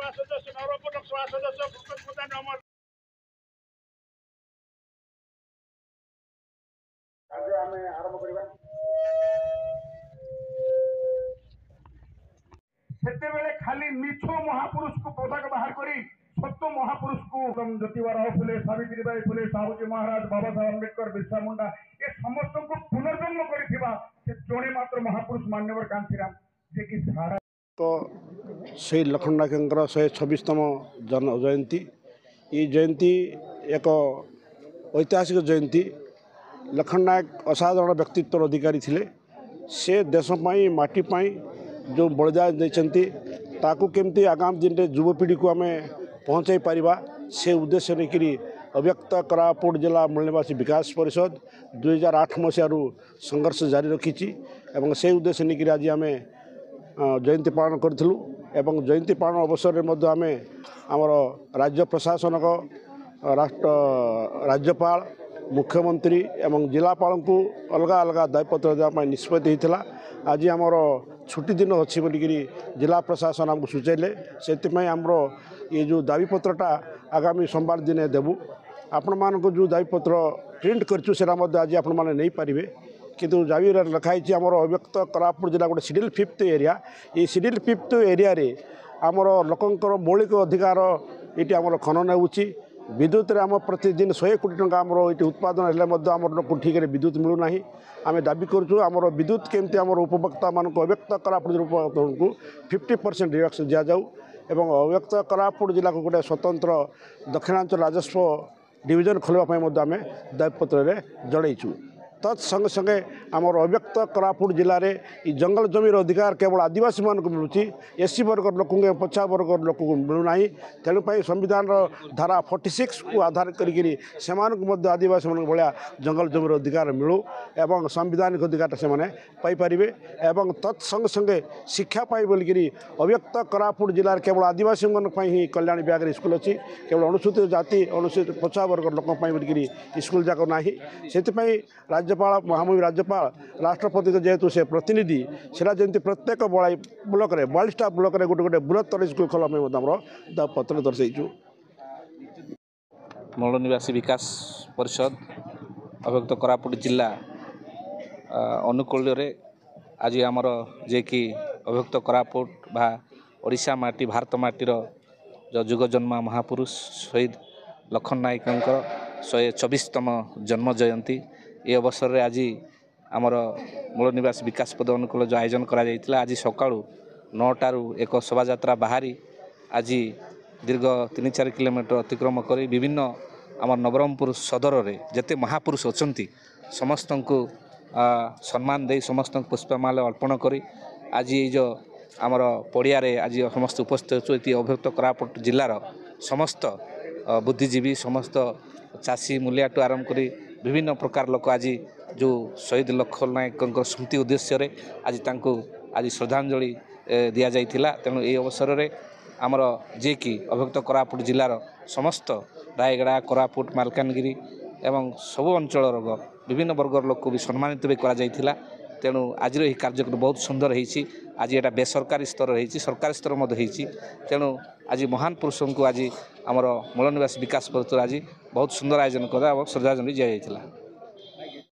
लोकसभा सदस्य नवरंगपुर लोकसभा सदस्य पंकज प्रधान अमर आरंभ करवा से खाली मिछ महापुरुष को पौधा बाहर करी सत्य महापुरुष को ज्योतिबा राव फुले सावित्रीबाई फुले साहूजी महाराज बाबा साहेब अम्बेडकर बिरसा मुंडा ये समस्त को पुनर्जन्म करिथिबा से जोड़े मात्र महापुरुष मान्यवर कांतीराम जे कि सारा तो से लखन नायक 126तम जन्म जयंती ये जयंती एक ऐतिहासिक जयंती। लखन नायक असाधारण व्यक्तित्व अधिकारी थिले से देश पाई माटी पाई जो बलिदान देते ताकू केमती आगामी दिन में युवपीढ़ी को आम पहुँचाई पारिबा से उद्देश्य नहीं अव्यक्त कोरापुट जिला मूलनिवासी विकास परिषद 2008 मसीह संघर्ष जारी रखी से उद्देश्य नहीं आज आम जयंती पालन करूँ एवं जयंती पालन अवसर में आम आमर राज्य प्रशासनक राज्यपाल मुख्यमंत्री एवं जिलापाल को अलग अलग दायित्व देवाई निष्पत्ति होता। आज आमर छुट्टी दिन अच्छी बोलिकी जिला प्रशासन आमको सूचैले से आमर ये जो दाबीपत्रटा आगामी सोमवार दिन देवु आपण मान जो दाबीपत्र प्रिंट करूँ से आज आपण मैंने नहीं पारे किंतु दाबी लिखाई आमर अव्यक्त कोरापुट जिला गोटे शेड्यूल 5th एरिया ये शेड्यूल 5th एरिया रे आमर लोकंकर मौलिक अधिकार ये आमर खनन होउची विद्युत आम प्रतिदिन 100 कोटी टंका आमर ये उत्पादन हेल्ले आमर लोक ठीक विद्युत मिलूना आम दाबी करूँ आमर विद्युत केमती आमर उपभोक्ता मान अव्यक्त कोरापुट उपभोक्ता को 50% रिडक्शन दि जाऊ एवं अव्यक्त कोरापुट जिला को गोटे स्वतंत्र दक्षिणांचल राजस्व डिविजन खोलवाई आम दायित्व जनईचु तत्संगे संगे आमर अव्यक्त कोरापुट जिले में जंगल जमीर अधिकार केवल आदिवासी मान को मिलूँ एससी वर्ग लोक पछा वर्ग लोक को मिलूना तेणु संविधान धारा 46 को आधार करी आदिवासी मान भाया जंगल जमीर अधिकार मिलू एवं संविधानिक अधिकार से पाइपर एवं तत्संगे संगे शिक्षा पाई बोलिकी अव्यक्त कोरापुट जिले में केवल आदिवासी मान ही कल्याण विभाग स्कूल अच्छी केवल अनुसूचित जाति अनुसूचित पछा वर्ग लोक बोलिकी स्कूल जाक ना से राज्यपाल महामहिम राज्यपाल राष्ट्रपति जेहेतु से प्रतिनिधि सेटा जमी प्रत्येक ब्लॉक रे 42टा ब्लॉक रे गोटे गोटे बृहत्तर स्कूल खोलने पत्र दर्शाइचु। मूलनिवासी विकास परिषद अव्यक्त कोरापुट जिला अनुकूल आज आमर जे कि अव्यक्त कोरापुट बा ओडिशा माटी भारत माटीर जो जुग जन्मा महापुरुष शहीद लखन नायकंकर 124तम जन्म जयंती ये अवसर में आज आमर मूलनिवासी विकास पद अनुकूल जो आयोजन करा आज सकाळु 9टारू एक शोभा यात्रा बाहरी आज दीर्घ 3-4 किलोमीटर अतिक्रम कर विभिन्न आम नवरंगपुर सदर में जिते महापुरुष अच्छा समस्त को सम्मान दे समस्त पुष्पमाला अर्पण कर आज ये जो आमर पड़िया आज समस्त उपस्थित अच्छे अव्यक्त कोरापुट जिलार समस्त बुद्धिजीवी समस्त चाषी मूलियाठू आरंभ कर विभिन्न प्रकार लोक आज जो शहीद लखन नायक स्मृति उद्देश्य आज आज श्रद्धांजलि दि जाइथिला। तेणु ये अवसर में आमर जे कि अव्यक्त कोरापुट जिलार समस्त रायगड़ा कोरापुट मालकानगिरी एवं सबु अंचल विभिन्न वर्गर लोक भी सम्मानित भी करा जाइथिला। तेणु आज यह कार्यक्रम बहुत सुंदर होती आज यहाँ बेसरकारी स्तर हो सरकारी स्तर होती तेणु आज महान पुरुषों को आज आमर मूलनिवासी विकास परिषद आज बहुत सुंदर आयोजन करा और श्रद्धांजलि दि जाइथिला।